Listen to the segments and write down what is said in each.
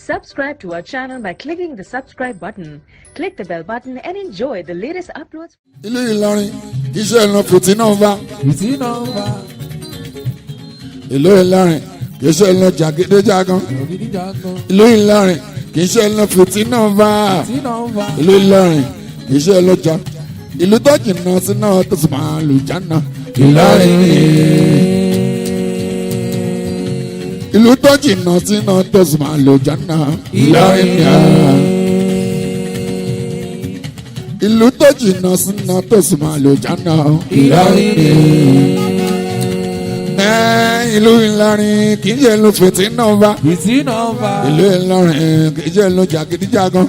Subscribe to our channel by clicking the subscribe button. Click the bell button and enjoy the latest uploads. Ilorin, iṣẹ́ ìlànà fìtínà ń bá. Ilorin, iṣẹ́ ìlànà jàgídíjàgan. Ilorin, iṣẹ́ ìlànà fìtínà ń bá. Ilorin, iṣẹ́ ìlànà jà. Ìlú tó jìnnà síná tó sì máa lù jánà. Ilorin. Ìlú tó jìnnà síná tó sì máa lù jánà. Ilorin. Ìlú tó jìnnà síná tó sì máa lò jánà. Ìlọrin. Ìlú Ìlọrin kì í ṣe ìlú fìtínà bá. Ìlú Ìlọrin kì í ṣe ìlú jàgídíjàgan.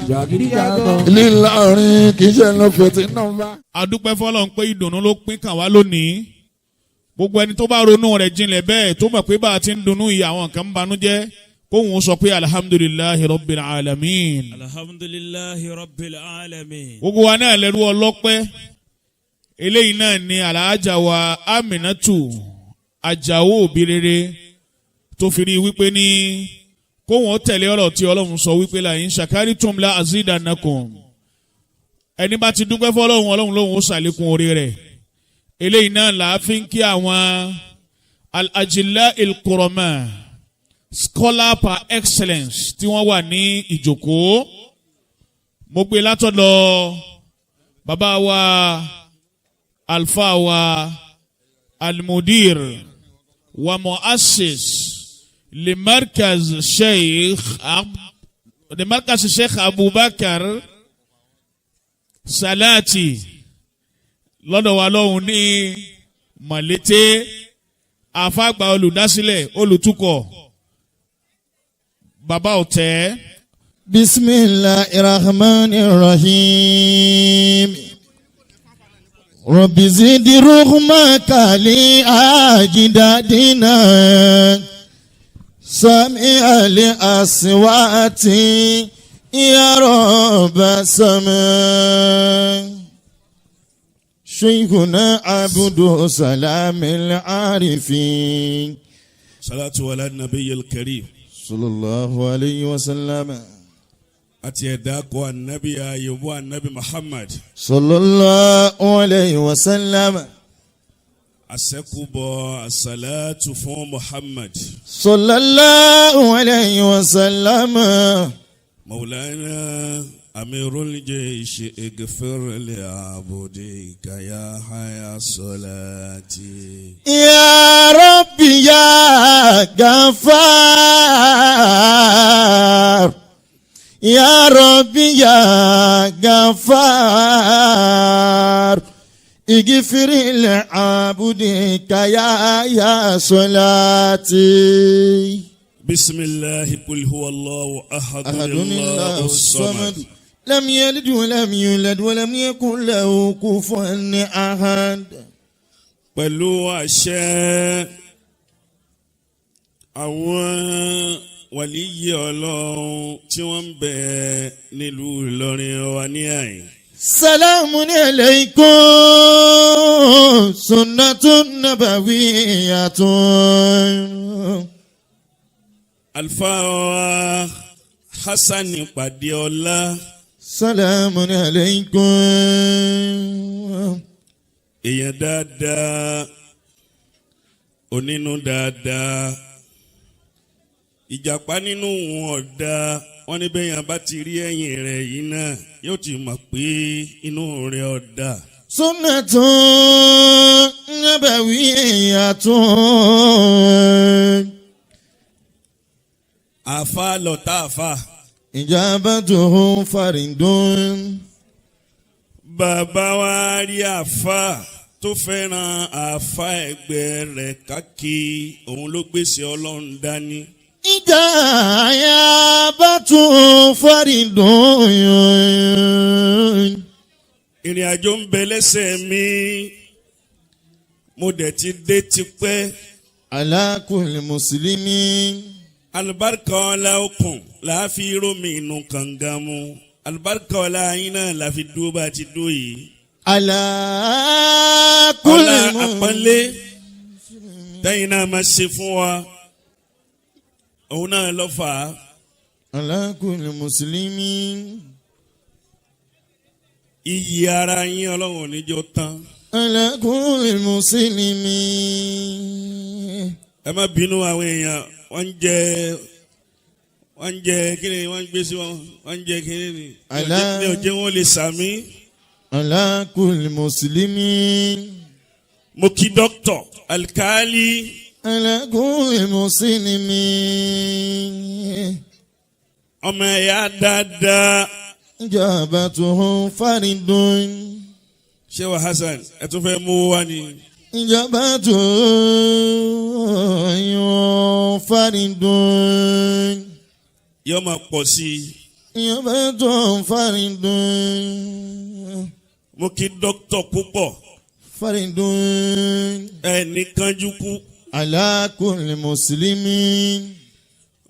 Ìlú Ìlọrin kì í ṣe ìlú fìtínà bá. A dúpẹ́ fọ́lọ́run pé ìdùnnú ló pín kàn wá lónìí. Gbogbo ẹni tó bá ronú rẹ̀ jinlẹ̀ bẹ́ẹ̀ tó mọ̀ pé bá a ti ń dunnú yìí àwọn kan ń banújẹ́. Kóhun sọ pé alhamdulillahi rabbil alamin. Alhamdulillahi rabbil alamin. Gbogbo wa náà lẹ́rú ọlọ́pẹ́. Eléyìí náà ni Alhaja wa Aminatu Ajao Obirere tó fi rí wípé ní kóhun tẹ̀lé ọ̀rọ̀ tí Ọlọ́run sọ wípé la in shakaritum la azidannakum. Ẹni bá ti dúpẹ́ fọ́lọ́run Ọlọ́run lóhun ó ṣàlékún orí rẹ̀. Eléyìí náà là á fi ń kí àwọn al-ajilla il-kurama. Scholar par excellence tí wọ́n wà ní ìjókòó. Mo gbé látọ̀dọ̀ bàbá wa alfa wa almudir wa muassis limarkaz Sheikh Abubakar Salati lọ́dọ̀ wa lọ́hùn ní Malete àfàgbà olùdásílẹ̀ olùtukọ̀ Baba Ote. Bismillahirrahmanirrahim. Rabbi zidi ruhmaka li ajdadina sami'a li aswati ya rabba sama. Shaykhuna abudu salamil arifin. Salatu ala nabiyil karim. Sallallahu alayhi wa sallam. Àti ẹ̀dá kọ ànábì ayọ̀bọ̀ ànábì Muhammad. Sallallahu alayhi wa sallam. Àṣẹ́kùbọ̀ àṣàlátù fún Muhammad. Sallallahu alayhi wa sallam. Maulana Amirul Jaysh ighfir li abudika ya haya salati. Ya Rabbi ya Ghaffar. Ya Rabbi ya Ghaffar. Ighfir li abudika ya salati. Bismillahi qul huwa Allahu Allahu samad. لم يلد ولم يولد ولم يكن له كفوا أحد. Pẹ̀lú àṣẹ àwọn wàlíyé Ọlọ́run tí wọ́n ń bẹ nílùú Ìlọrin wa ní àyè. Salamun alaykum sunnatun nabawiyyatun. Alfa Hassan Padiola. Salamun alaykum. Èèyàn dáadáa, onínú dáadáa, ìjàpá nínú wọn ọ̀dà, wọ́n ní bẹ́yàn bá ti rí ẹ̀yìn rẹ̀ yìí náà yóò ti mọ̀ pé inú rẹ̀ ọ̀dà. Sunnatun nabawiyyatun. Àfa lọ̀tá àfa. Ijabatuhu faridun. Bàbá wa rí àfa tó fẹ́ràn àfa ẹgbẹ́ rẹ̀ káàkiri òun ló gbèsè Ọlọ́run dání. Ijabatuhu faridun. Ìrìn àjò ń bẹ lẹ́sẹ̀ mi, mo dẹ̀ ti dé tipẹ́. Ala kulli muslimin. Alibarika ọlá okùn láàfi rómi inú kànga mu. Alibarika ọlá yín náà láfi dúró bá ti dúró yìí. Ala kulli ọlá àpọ́nlé tẹ́yìn náà máa ṣe fún wa. òun náà lọ fà á. على كل مسلم iyì ara yín ọlọ́run níjó tán. على كل مسلم. ẹ má bínú àwọn èèyàn wọ́n ń jẹ kíni wọ́n ń gbé sí wọn wọ́n ń jẹ kíni ni. mi ò jẹ́ wọn lè sàmí. على كل مسلم. mo kí dókítà alikali. على كل مسلم. ọmọ ẹ̀yà dáadáa. إجابته فرد. ṣé wà Hasan ẹ tún fẹ́ mú wá ni. إجابته فرد. yóò máa pọ̀ sí i. إجابته فرد. mo kí dókítà púpọ̀. فرد. ẹnì kanjú kú. على كل مسلم.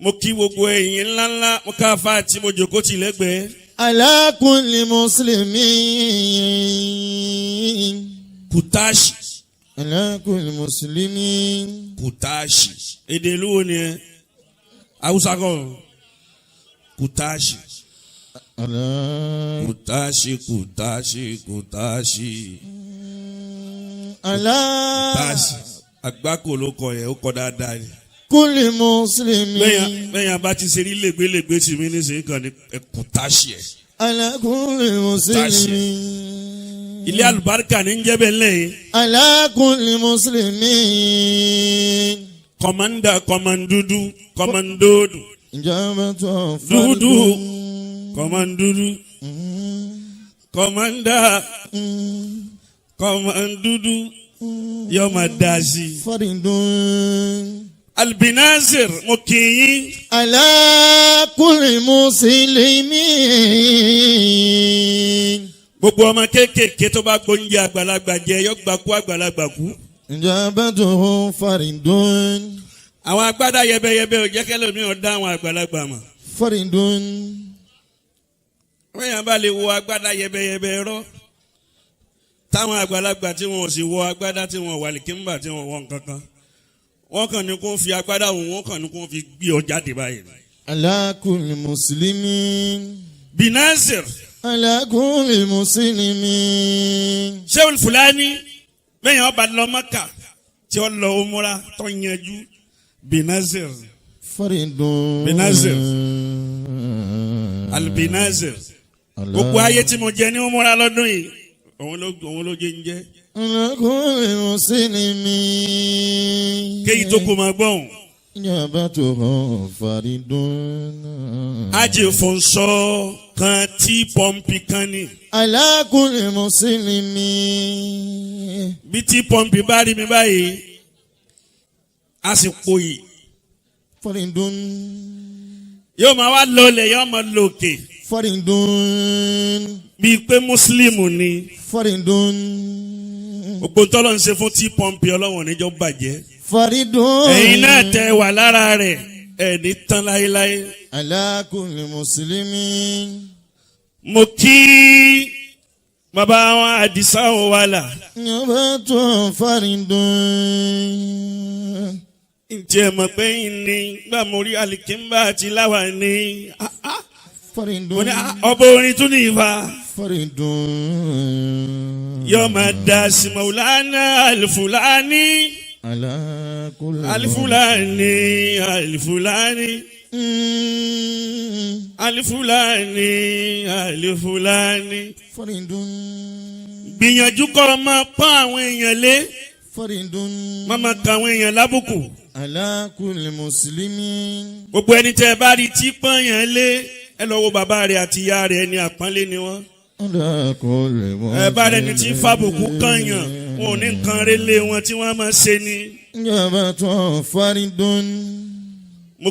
mo kí gbogbo ẹ̀yin ńláńlá mo ká fa àti mo jòkó tì lẹ́gbẹ̀ẹ́. على كل مسلم. kùtáàṣì. على كل مسلم. kùtáàṣì. èdè ìlú wo ni ẹ Haúsá kọ́ kùtáàṣì. على kùtáàṣì kùtáàṣì kùtáàṣì. على kùtáàṣì àgbákò ló kọ yẹ ó kọ dáadáa ni. كل مسلم. bẹ́ẹ̀ yẹn bá ti ṣe rí lẹ́gbẹ́lẹ́gbẹ́ sí mi nísìnyí kan ní kùtáàṣì ẹ̀. على كل مسلم. ilé alùbáríkà ní ń jẹ́ bẹ́ẹ̀ lẹ́yìn. على كل مسلم. kọ̀mọ́ndà kọ̀mọ́ndúdú kọ̀mọ́ndódù. إجابته dúdú فرد. kọ̀mọ́ndúdú kọ̀mọ́ndà kọ̀mọ́ndúdú yóò máa dá sí i. فرد. albinazir mo kì í yín. على كل مسلم. gbogbo ọmọ kéékèèké tó bá gbóúnjẹ àgbàlagbà jẹ yóò gbà kú àgbàlagbà kú. إجابته فرد. àwọn agbádá yẹbẹyẹbẹ ò jẹ́ kẹ́lẹ́ mi ò dá àwọn àgbàlagbà mọ̀. فرد. wọ́n yàn bá lè wọ agbádá yẹbẹyẹbẹ rọ́ táwọn àgbàlagbà tí wọn ò sì wọ agbádá tí wọn wà lìkínbà tí wọn wọ nǹkan kan wọ́n kàn ní kó fi agbádá wọn wọ́n kàn ní kó fi gbé ọ jáde báyìí. على كل مسلم. binazir. على كل مسلم. Sheikh Fulani bẹ́ẹ̀ yẹn ọba lọ Mẹ́kà tí ó lọ umura tó yanjú binazir. فرد. binazir albinazir gbogbo ayé tí mo jẹ ní umura lọ́dún yìí òun ló jẹ ń jẹ. على كل مسلم. kéyìí tó kó máa gbọ́n. إجابته فرد. ajé fọ̀nsọ́ kan tí pọ́ǹpì kan ní. على كل مسلم. bí tí pọ́ǹpì bá rí mi báyìí a sì pòyì. فرد. yóò máa wá lọlẹ̀ yóò máa lòkè. فرد. bíi pé mùsùlùmù ni. فرد. gbogbo tọ́lọ̀ ń ṣe fún tí pọ́ǹpì ọlọ́wọ̀n níjọ́ bàjẹ́. فرد. ẹ̀yin náà tẹ wà lára rẹ̀ ẹ̀ ní tán láéláé. على كل مسلم. mo kí bàbá wọn Àdìsá Òwàlà. إجابته فرد. ǹjẹ́ mọ̀ pé ní gbà mo rí alikimba àti láwa ní. فرد. mo ní ọba orin tún ní ìfà. فرد. yóò máa dá sí Maulana Alifulani. على كل Alifulani Alifulani Alifulani Alifulani. فرد. gbìyànjú kọ́ ọ máa pọ́n àwọn èèyàn lé. فرد. má máa ka àwọn èèyàn lábùkù. على كل مسلم. gbogbo ẹni tẹ́ ẹ bá rí tí pọ́n yẹn lé ẹ lọ wo bàbá rẹ̀ àti ìyá rẹ̀ ẹni àpọ́nlé ni wọ́n. على كل مسلم. ẹ bá rẹni tí fàbùkù kànyàn wọn ò ní nǹkan rélé wọn tí wọ́n máa ṣe ni. إجابته فرد. mo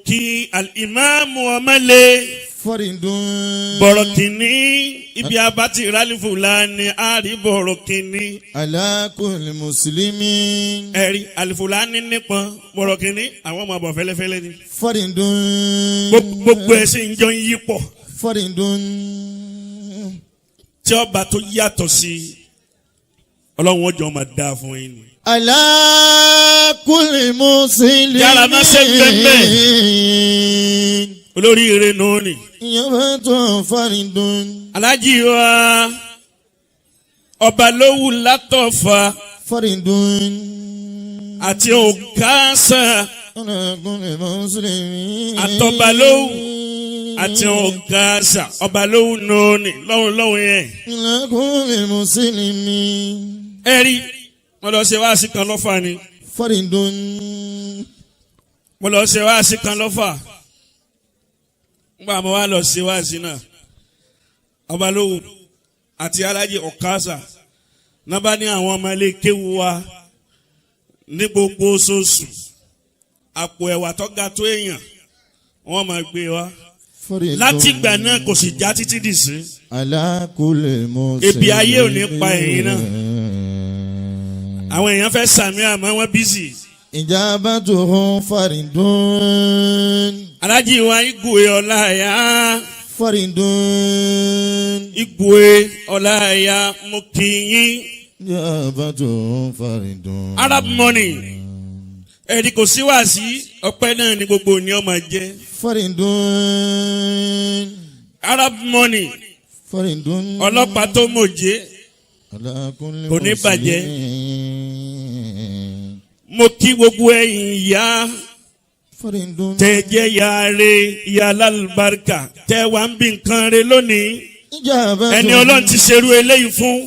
kí alimami ọmọlé. فرد. bọ̀rọ̀ kìíní ibi abati Alifulani àrí bọ̀rọ̀ kìíní. على كل مسلم. ẹ̀rí Alifulani nípọn bọ̀rọ̀ kìíní àwọn ọmọ àbọ̀ fẹ́lẹ́fẹ́lẹ́ ni. فرد. gbogbo ẹ̀ sì ń jọ ń yí pọ̀. فرد. tí ọba tó yàtọ̀ sí ọlọ́run ọjọ́ máa dáa fún yín ni. على كل مسلم. Yàrá máa ṣe bẹ́ẹ̀. olóríire náà ni. Ìjọba faridun. Alhaji wa ọba lówù látọ̀fà. Faridun. Àti Ògásà. Ọ̀nàkùnrin mùsùlùmí. Àtọ̀balówù àti Ògásà ọbalówù náà ni lọ́hùn yẹn. Ọ̀nàkùnrin mùsùlùmí. Ẹ̀rí mo lọ ṣe wáàsí kan lọ́fà ni. Faridun. Mo lọ ṣe wáàsí kan lọ́fà. Nígbà mo wá lọ ṣe wáàsí náà. Ọbalówù àti Alhaji Ògásà náà bá ní àwọn ọmọ ilé kéwu wa ní gbogbo oṣooṣù àpò ẹ̀wà tó ga tó èèyàn wọ́n máa gbé wa. Láti ìgbà náà kò sì já títí dì sí. Alákùlẹ̀ mọ̀ sí. Ebi ayé ò ní pa ẹ̀yìn náà. Àwọn èèyàn fẹ́ sàmì àmọ́ wọ́n bísí. Ìjàmbá tó hàn faridun. Alhaji wa igwe ọláyà. Faridun. Igwe ọláyà mo kì í yín. Ìjàmbá tó hàn faridun. Arab money. Ẹ̀rí kò sí wàásí ọpẹ́ náà ni gbogbo ní ọmọ jẹ́. Faridun. Arab money. Faridun. Ọlọ́pàá tó mòjé. Kò ní bàjẹ́. Mo kí gbogbo ẹ̀yin ìyá. Faridun. Tẹ́ jẹ́ yàrá ìyá alálùbáríkà tẹ́ wà ń bí nǹkan rẹ lónìí. Ẹni Ọlọ́run ti ṣerú eléyìí fún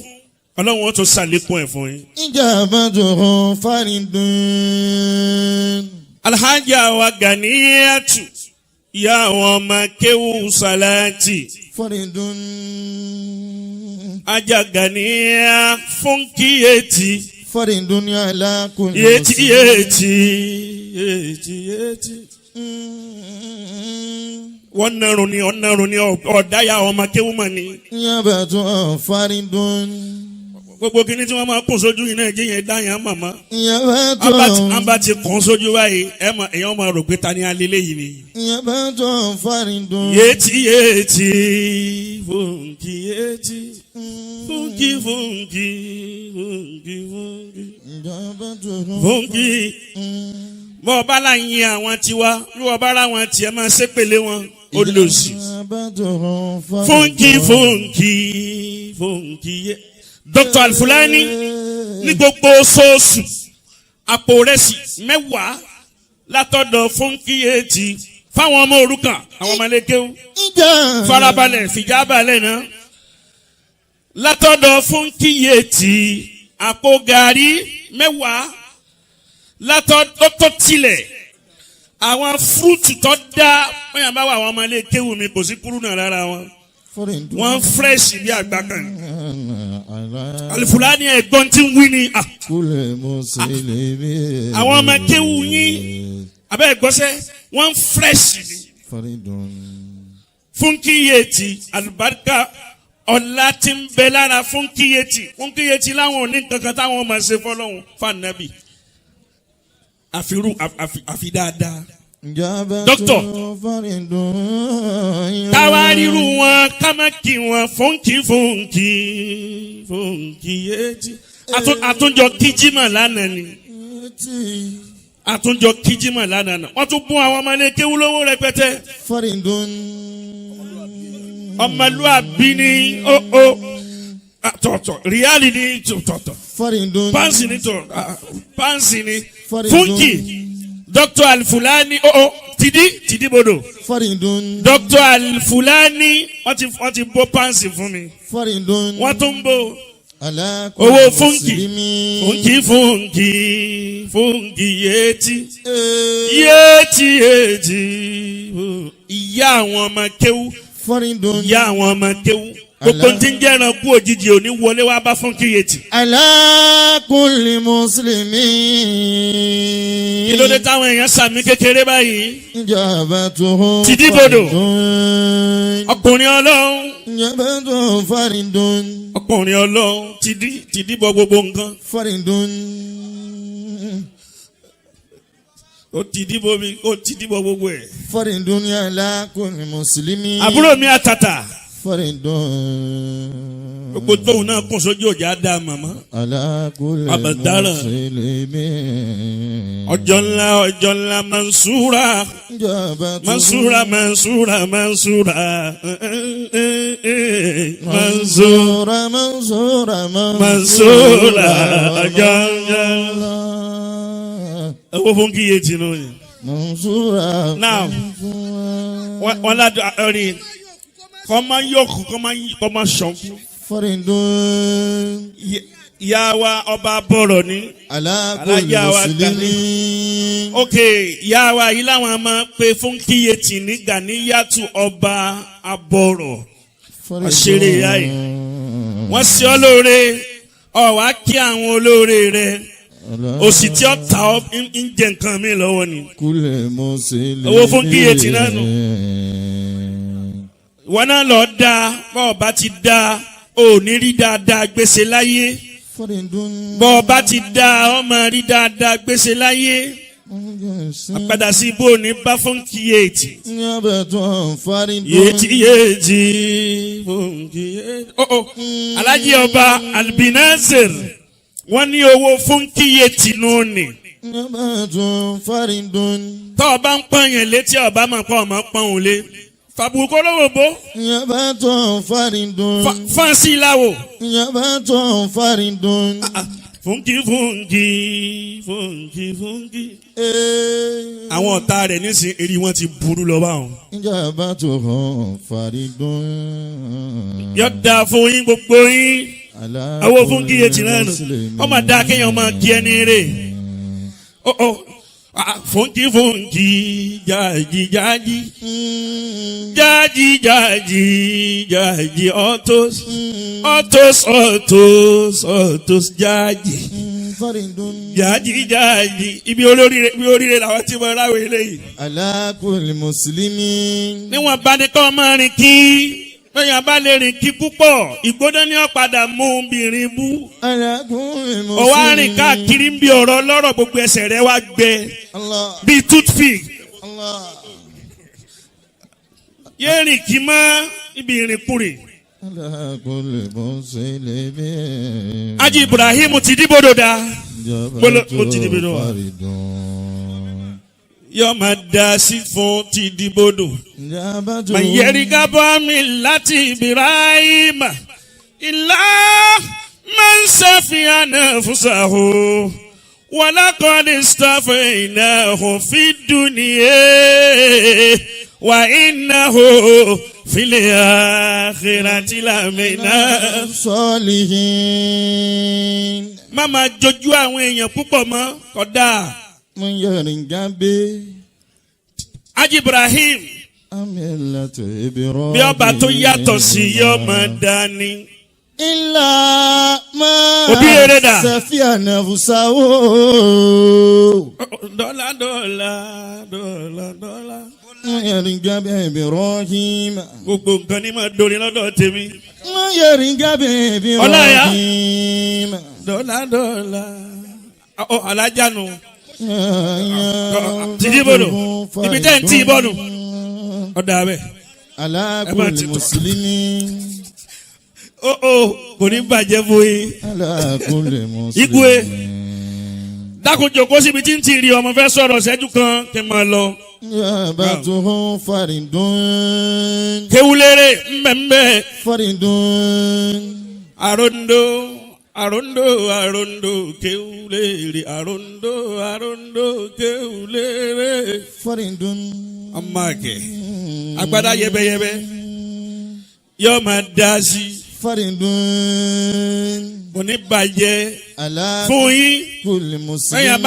Ọlọ́run ó tún ṣàlékún ẹ̀ fún yín. Ìjàmbá tó hàn faridun. Alhaja wa Ganiyatu ìyá àwọn ọmọ kéwù Sàláàtì. Faridun. Ajá Ganiya fúnkìyètì. Faridun alákùnrin. Yétí. Wọ́n nárun ni ọ̀dáyà ọmọ kéwù mọ̀ ni. Ìjàmbá tó hàn faridun. Gbogbo kìíní tí wọ́n máa kún sójú yìí náà jẹ́ yẹn dáyà màmá. Ìjàmbá tó hàn. Àbá ti kún sójú báyìí èèyàn máa rò pé ta ni alẹ́ yìí ni. Ìjàmbá tó hàn faridun. Yétí. Fúnkì yétí. Fúnkì. Ìjàmbá tó hàn. Fúnkì. Bọ́ ọba láyìn àwọn tiwa bí wọ́n bá ra wọn tiẹ̀ máa ṣépèlé wọn ó lò sí. Ìjàmbá tó hàn Fúnkì yé. Dr. Alfulani ní gbogbo oṣooṣù àpò rẹsì 10 látọ̀dọ̀ Fúnkìyètì fáwọn ọmọ òrukàn àwọn ọmọ ẹlẹ́kẹ́wò farabalẹ̀ fìjábalẹ̀ náà látọ̀dọ̀ Fúnkìyètì àpò gàrí 10 látọ̀dọ̀ tó tilẹ̀ àwọn fúrúùtù tó dá wọ́n yàn bá wà àwọn ọmọ ẹlẹ́kẹ́wò mi kò sí kúrú náà lára wọn. Wọ́n fresh bí àgbà kan. Alifulani ẹ̀gbọ́n tí ń wí ni. Àwọn ọmọ kéwù yín abẹ́ ẹ̀gbọ́sẹ̀ wọ́n fresh ni. Fúnkìyètì àlùbáríkà ọ̀la tí ń bẹ lára Fúnkìyètì. Fúnkìyètì láwọn ò ní kankan táwọn ọmọ ṣe fọlọ́hún fànàbì. Àfi dáadáa. Dókítà táwa ríru wọn ká má kí wọn Fúnkìyètì àtúnjọ kíjímà lánàá ni wọ́n tún bún àwọn ọmọ ilé kéwú lówó rẹpẹtẹ ọmọlúàbí ni tọ̀tọ̀ ríálì ni tọ̀tọ̀ pánsì ni Fúnkì. Dr. Alfulani tidi bodo. Dr. Alfulani wọ́n ti bó pánsì fún mi. Wọ́n tún bó owó Fúnkì yétí. Ìyá àwọn ọmọ kéwú. Gbogbo tí ń jẹ́ ẹranko òjijì òní wọlé wá bá Fúnkìyètì. Alákùnrin mùsùlùmí. Kí ló dé táwọn èèyàn sàmì kékeré báyìí? Ìjàmbá tó hàn. Tìdíbodò. Ọkùnrin Ọlọ́run. Ìjàmbá tó hàn faridun. Ọkùnrin Ọlọ́run tìdíbọ̀ gbogbo nǹkan. Faridun. Ó tìdíbọ̀ gbogbo ẹ̀. Faridun alákùnrin mùsùlùmí. Àbúrò mi àtàtà. Faridun. gbogbo tóun náà kún sójú òjá dá màmá. Abadara. Ọjọ́ ńlá Mansura. Mansura. Mansura ọjọ́ ńlá. Owó fún kíyè tìǹbù yẹn. Now, wọ́n ládùn àárín kọ́má yọ̀kù kọ́má ṣọ̀kù. Ìyá wa ọba bọ̀rọ̀ ní. Alájà wa gani. Ok, ìyá wa yìí làwọn máa pe fún kíyètì ní Ganiyatu ọba abọ̀rọ̀. Àṣírí ìyá yìí. Wọ́n ṣe ọ́ lóore, ọ̀ wá kí àwọn olóore rẹ̀. Òsì tí ó ta ọ́ ń jẹ nǹkan mi lọ́wọ́ ni. Owó fún kíyètì náà nù. Wọ́n náà lọ da bọ́ọ̀ bá ti da ò ní rí dáadáa gbèsè láyé. Bọ́ọ̀ bá ti da ọmọ rí dáadáa gbèsè láyé. Àpàdà sí ibò ní bá fún kíyètì. Yéètì fún kíyètì. Alhaji ọba Albinazir. Wọ́n ní owó fún kíyètì nù ní. Tọ́ ọba ń pọ́n yẹn létí ọba máa pọ́n ọmọ pọ́n òun lé. Fàbùkù olówó bó. Fáǹsì láwò. Fúnkì. Àwọn ọ̀tá rẹ̀ nísìnyí èrè wọn ti burú lọ báwọn. Yọ da fún yín gbogbo yín. Owó fún kíyètì náà nù. Ó mà dá kéèyàn máa kí ẹni rè. Funky jaji autos jaji ibi olóríire làwọn tí mo ráwé eléyìí. Alákùnrin mùsùlùmí. Níwọ̀n bá ní kọ́ máa rìn kí lẹ́yìn abá lè rìn kí púpọ̀ ìgbóná ní ọ̀padà mú obìnrin bú. Ọwọ́ àrìn káàkiri ń bí ọ̀rọ̀ lọ́rọ̀ gbogbo ẹsẹ̀ rẹ̀ wá gbẹ bíi toothpick. Yé rìn kí mọ́ ibi ìrìnkúrìn. Aji Ibrahim ti dìbòdò dá. Mo ti dìbòdò wá. Yọ máa da sí fún ti dìbòdò. Mayẹ̀rí gábọ́ mi láti Ibrahim. Ìlà máa ń ṣàfihàn náà fún ṣàhó. ولقد اصطفيناه في الدنيا وإنه في الآخرة لمن الصالحين. Mama jojú àwọn èèyàn púpọ̀ mọ́ kódà. Mo yẹrin gábé. Haji Ibrahim. Amilatu Ibrahim. Bí ọba tó yàtọ̀ sí yọ máa dání. Ilà máa Obirere dà. Sàfihàn Fúsáwó. Dọ́là. Mo yẹrin gábé Ibrahim. Gbogbo nǹkan ní máa dorin lọ́dọ̀ tèmi. Mo yẹrin gábé Ibrahim. Dọ́là. Alájánu. Tìdíbòdò. Ibi tẹ́ ń tì í bọ́nu. Ọ̀dà abẹ́. Alákùnrin mùsùlùmí. Kò ní bàjẹ́ fún yín. Alákùnrin mùsùlùmí. Igwe. Dákòjò kó síbi tí ń tì rí ọmọ fẹ́ sọ̀rọ̀ ṣẹ́jú kan kí n máa lọ. Yàbá tó hàn faridun. Kéwulére mbẹ́mbẹ́. Faridun. Arondo, kéwulére. Arondo, kéwulére. Faridun. Amáàkẹ́. Agbádá yẹbẹyẹbẹ. Yóò máa dá sí. Faridun. Kò ní bàjẹ́ fún yín. Kulli muslim. Ẹ̀yàn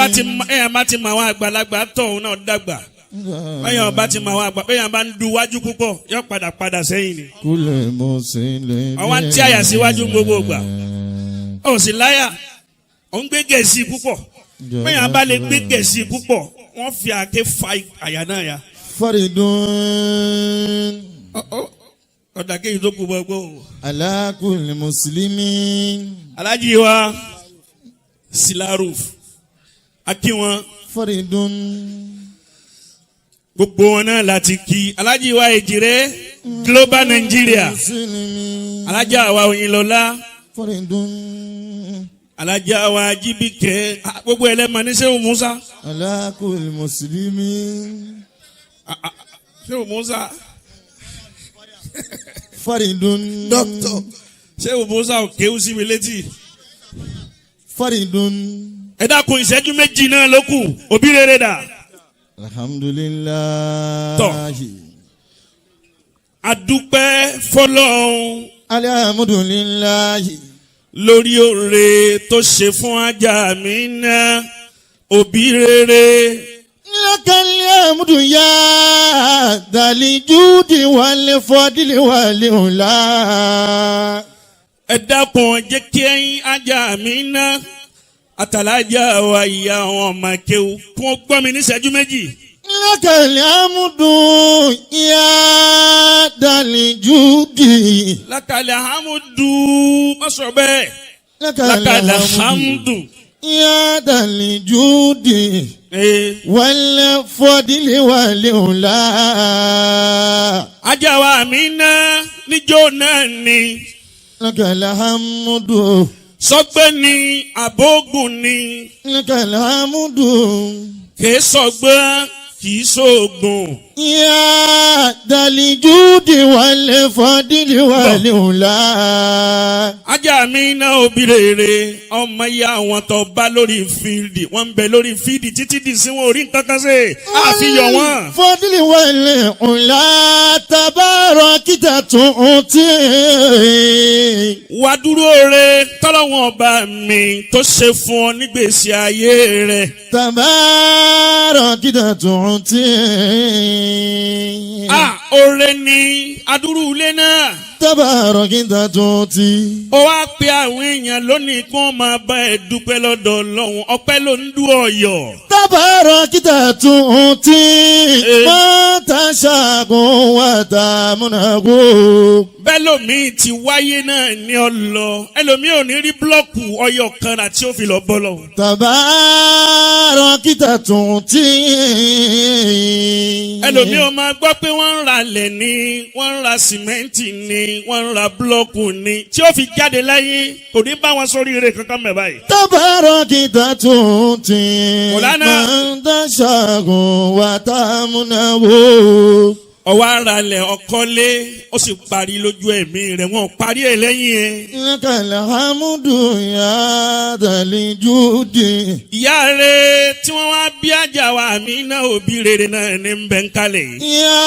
bá ti mọ àwọn àgbàlagbà tọ̀hún náà dàgbà. Ẹ̀yàn bá ti mọ àwọn àgbà. Ẹ̀yàn bá ń du wájú púpọ̀ yóò padà sẹ́yìn ni. Kulli muslim. Àwọn tí àyà síwájú gbogbo gbà. Ó sì láyà. Ó ń gbé gẹ̀ẹ́sì púpọ̀. Ẹ̀yàn bá lè gbé gẹ̀ẹ́sì púpọ̀. Wọ́n fi àáké fa àyà náà ya. Faridun. Ọ̀dà kéyìí tó kú gbogbo. Ala kulli muslimin. Alhaji wa Silaruf akí wọn. Faridun. Gbogbo wọn náà láti kí. Alhaji wa Èjìrẹ́. global Nigeria Alhaja wa Oyinlola Alhaja wa Jibike gbogbo ẹlẹ́mọ̀ ní Sheikh Musa alakul muslimin Sheikh Musa faridun doctor Sheikh Musa ò kéwú sí mi létí faridun ẹ dákun ìṣẹ́jú méjì náà ló kù Obirere dà. alhamdulillahi adúpẹ́ fọlọ́run alhamdulillahi lórí oore tó ṣe fún Alhaja Aminat Obirere. lakal hamdu ya dali judi wal fadli wal ula. ẹ dákun jẹ́ kí Alhaja Aminat àtàlájà wa ìyá àwọn ọmọ akéwù kí wọ́n gbọ́ mi ní ìṣẹ́jú méjì. lakal hamdu ya dali judi. Lakal hamdu má sọ bẹ́ẹ̀. Lakal hamdu ya dali judi wal fadli wal ula. Alhaja wa Aminat níjó náà ni. lakal hamdu. Sọgbẹ́ ni àbógun ni. lakal hamdu. Kìí sọgbẹ́ kìí sóògùn. ya dali judi wal fadli wal ula. Alhaja Aminat Obirere ọmọ ìyá àwọn tó bá lórí fíìdì wọ́n ń bẹ lórí fíìdì títí di sí wọn orí nǹkan kan ṣe àfihàn wọn. fadli wal ula tabarakita tu'ti. wà dúró re tọ́lọ́wọ́n ọba mi tó ṣe fún ọ nígbèsí ayé rẹ̀. tabarakita tu'ti. Oore ni adúrú ilé náà. tabarakita tu'ti. Ó wá pe àwọn èèyàn lónìí kí wọ́n máa bá ẹ dúpẹ́ lọ́dọ̀ Ọlọ́run ọpẹ́ ló ń dú ọ̀yọ́. tabarakita tu'ti. ma tashagun wa tamunagu. Bẹ́ẹ̀ lómi ti wáyé náà ní ọlọ ẹlòmíì ò ní rí búlọ́ọ̀kù ọyọ kan rà tí ó fi lọ bọ́ lọ. tabarakita tu'ti. Ẹlòmíì ò máa gbọ́ pé wọ́n ń ra ilẹ̀ ni wọ́n ń ra sìmẹ́ǹtì ni wọ́n ń ra búlọ́ọ̀kù ni tí ó fi jáde láyé kò ní bá wọn sórí ire kankan mẹ́ báyìí. tabarakita tu'ti. Mọ̀lánà. man tashagun wa tamunagu. Ọwọ́ ara lẹ̀ ọkọ́lé ó sì parí lójú ẹ̀mí rẹ̀ wọ́n parí ẹ̀ lẹ́yìn ẹ̀. lakal hamdu ya dali judi. Ìyá rẹ̀ tí wọ́n wá bí Alhaja wa Aminat Obirere náà ní bẹ́ńkálẹ̀ yìí. ya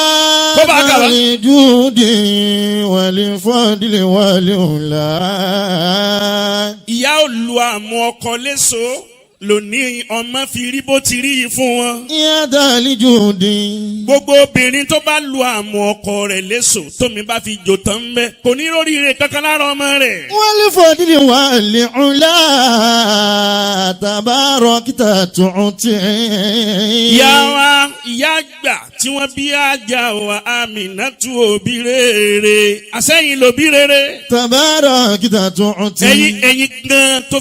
Bó bá kà wá. dali judi wal fadli wal ula. Ìyá olú àmú ọkọ léso lónìí ọmọ fi rí bó ti rí yìí fún wọn. ya dali judi. Gbogbo obìnrin tó bá lu àmú ọkọ rẹ̀ léso tómi bá fi jò tán bẹ́ kò ní lórí rẹ̀ kankan lára ọmọ rẹ̀. wal fadli wal ula tabarakita tu'ti. Ìyá wa ìyá àgbà tí wọ́n bí Alhaja wa Aminat Obirere àsẹ́yìn l'Obirere. tabarakita tu'ti. ẹ̀yin gan tó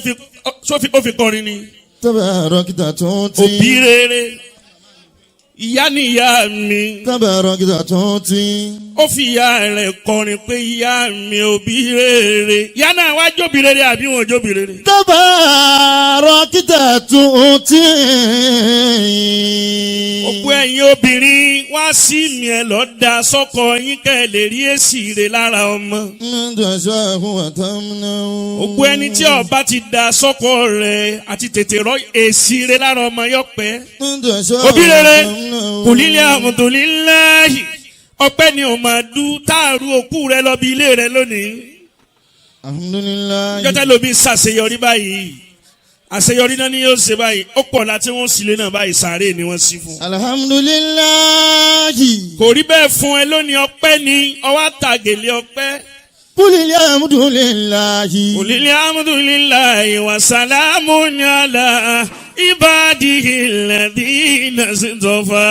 fi kọrin ni. tabarakita tu'ti. Obirere ìyá ni ìyá mi. tabarakita tu'ti. Ó fi ìyá rẹ̀ kọrin pé ìyá mi Obirere. Ìyá náà wá jóbìrere àbí wọn jóbìrere. tabarakita tu'ti. Òpó ẹ̀yin obìnrin wá sí mi ẹ̀ lọ da sọ́kọ yín kẹ́ ẹ lè rí èsì rẹ̀ lára ọmọ. ndashahu wa tamnahu. Òpó ẹni tí ọba ti da sọ́kọ rẹ̀ àti tètè rọ èsì rẹ̀ lára ọmọ yọ pẹ́. ndashahu wa Obirere tamnahu. kùlílẹ̀ alhamdulillahi ọpẹ́ ni ò máa dú táàrú òkú rẹ̀ lọ bí ilé rẹ̀ lónìí. alhamdulillahi. Jọ́tẹ́ lómi ṣàṣeyọrí báyìí àṣeyọrí náà ni yóò ṣe báyìí ó pọ̀ láti wọ́n sílé náà báyìí sàárè ni wọ́n sí fún. alhamdulillahi. Kò rí bẹ́ẹ̀ fún ẹ lónìí ọpẹ́ ni ọwọ́ àtàgèlé ọpẹ́. qulil hamdulillahi. Qulil hamdulillahi wa salamun ala ibadihi alladhina istafa.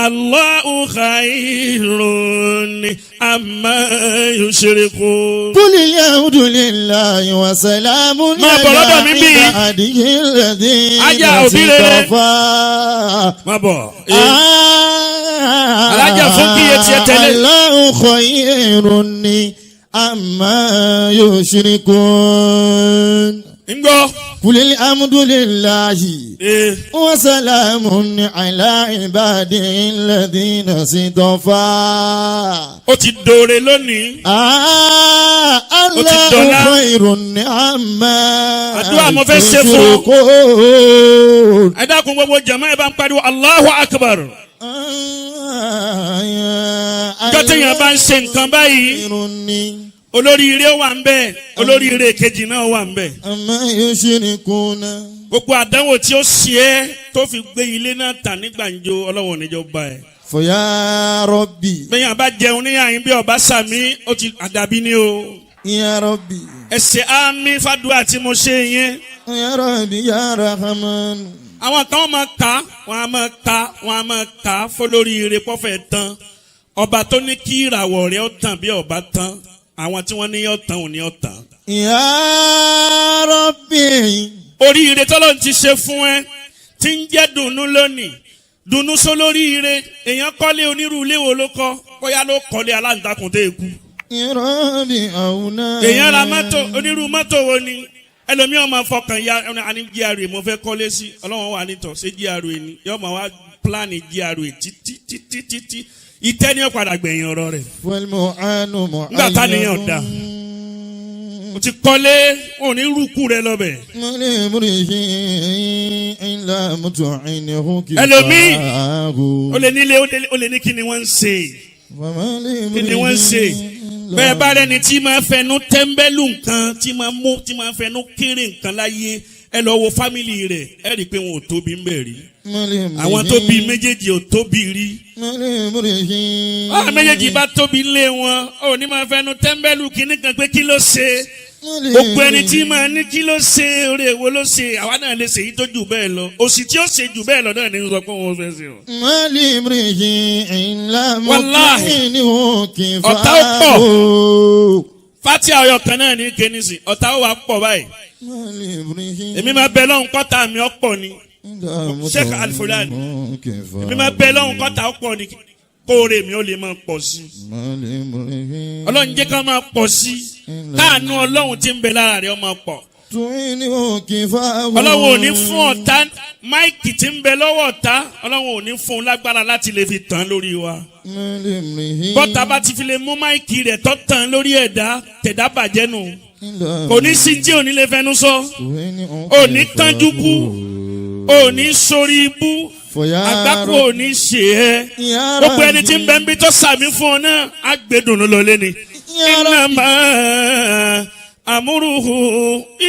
Allahu khairun عما يشركون قل الحمد لله وسلام على عباده الذين اصطفى. má bọ̀. alájà fún kí iye tiẹ̀ tẹ́lẹ̀. Allahu khayrun amma yushrikun. ńgbọ́. قل الحمد لله وسلام على عباده الذين اصطفى. ó ti dòre lónìí. Allahu khayrun amma àdúrà mo fẹ́ ṣe fún. ẹ dákun gbogbo jama ẹ bá ń pariwo Allahu akbar. jọ́tẹ̀yìn bá ń ṣe nǹkan báyìí. olóríire wà ń bẹ, olóríire kejì náà wà ń bẹ. Amma yushrikuna. gbogbo àdánwò tí ó ṣe é tó fi gbé ilé náà tà ní gbàǹjo ọlọ́wọ́ níjọ bá ẹ. Fọyà Rabbi. bẹ́ẹ̀ yàn bá jẹun ní àyín bí ọba sàmí ó ti àdàbí ni o. Ya Rabbi. ẹsẹ̀ àmì fàdúrà tí mo ṣe yẹn. Ya Rabbi ya Rahman. àwọn kan máa kà wọ́n á máa kà fọlóríire pọ́fẹ́ tán. ọba tó ní kí ìràwọ̀ rẹ̀ ó tàn bí ọba tán. àwọn tí wọ́n ní yóò tán ò ní yóò tán. Ya Rabbi. oríire tọ́lọ́ ti ṣe fún ẹ tí ń jẹ́ dùnú lónìí dùnú sólóríire èèyàn kọ́lé onírú ilé wo ló kọ́ bóyá ló kọ́lé aláǹtakùn tó kú. Ya Rabbi àwùná. èèyàn ra mọ́tò onírú mọ́tò wo ni ẹlòmíràn máa fọkàn ya ẹni GRA mo fẹ́ kọ́lé sí ọlọ́wọ́n wà nítọ̀ ṣé GRA ni yóò máa wá pílánì GRA títí ìtẹ́ ni ó padà gbẹ̀yìn ọ̀rọ̀ rẹ̀. nígbà tá nìyẹn ọ̀dà o ti kọ́lé wọn ò ní rúkú rẹ lọ́bẹ̀. ẹlòmíì o lè nílé o lè ní kí ni wọ́n ń ṣe kí ni wọ́n ń ṣe bẹ́ẹ̀ bá rẹni tí máa fẹnu tẹ́ḿbẹ́lú nǹkan tí máa fẹnu kéré nǹkan láyé ẹ lọ wo fámìlì rẹ̀ ẹ rí i pé wọn ò tóbi ń bẹ̀ rí àwọn tó bí méjèèjì ò tóbi rí àwọn méjèèjì bá tóbi lé wọn ò ní máa fẹnu tẹ́ḿbẹ́lú kíní kan pé kí ló ṣe gbogbo ẹni tí máa ní kí ló ṣe orí èwo ló ṣe àwa náà lè ṣe èyí tó jù bẹ́ẹ̀ lọ òsì tí ó ṣe jù bẹ́ẹ̀ lọ náà ní sọ pé wọ́n fẹ́ ṣe o. wàláhì ọ̀tá ó pọ̀ fati ayọ̀ kan náà ní kénísì ọ̀tá ó wà pọ̀ báyìí èmi máa bẹ lọ́hùn kọ́ta mi ọ̀pọ̀ ni Sheikh Al-Fulani èmi máa bẹ lọ́hùn kọ́ta ọ̀pọ̀ ni kóore mi ó lè máa pọ̀ sí ọlọ́run jẹ́ ká máa pọ̀ sí káànú ọlọ́run tí ń bẹ lára rẹ̀ ó máa pọ̀ ọlọ́run ò ní fún ọ̀tá máìkì tí ń bẹ lọ́wọ́ ọ̀tá ọlọ́run ò ní fún un lágbára láti lè fi tàn lórí wa bọ́tà bá ti fi lè mú máìkì rẹ̀ tọ́ tàn lórí ẹ̀dá tẹ̀dá bàjẹ́ nù kò ní sí tí ò ní lè fẹnu sọ ò ní kánjú kú ò ní sórí ibú àgbákò ò ní ṣe é gbogbo ẹni tí ń bẹ ń bí tó sàmì fún ọ náà á gbẹdùn lọ lẹ́ni. innama amruhu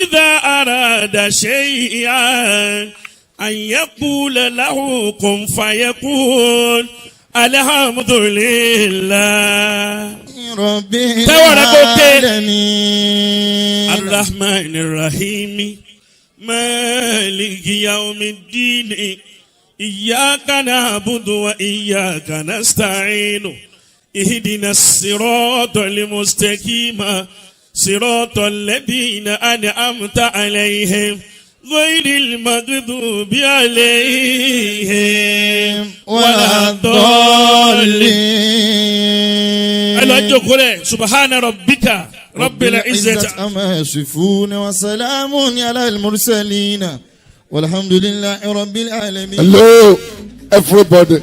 idha arada shay'an an yaqula lahu kun fayakun alhamdulillah tẹ́wọ̀ rẹ̀ kó ké arrahmanir rahim maliki yawmiddin. إياك نعبد وإياك نستعين اهدنا الصراط المستقيم صراط الذين أنعمت عليهم غير المغضوب عليهم ولا الضالين. سبحان ربك رب العزة عما يصفون وسلام على المرسلين والحمد لله رب العالمين. Hello, everybody.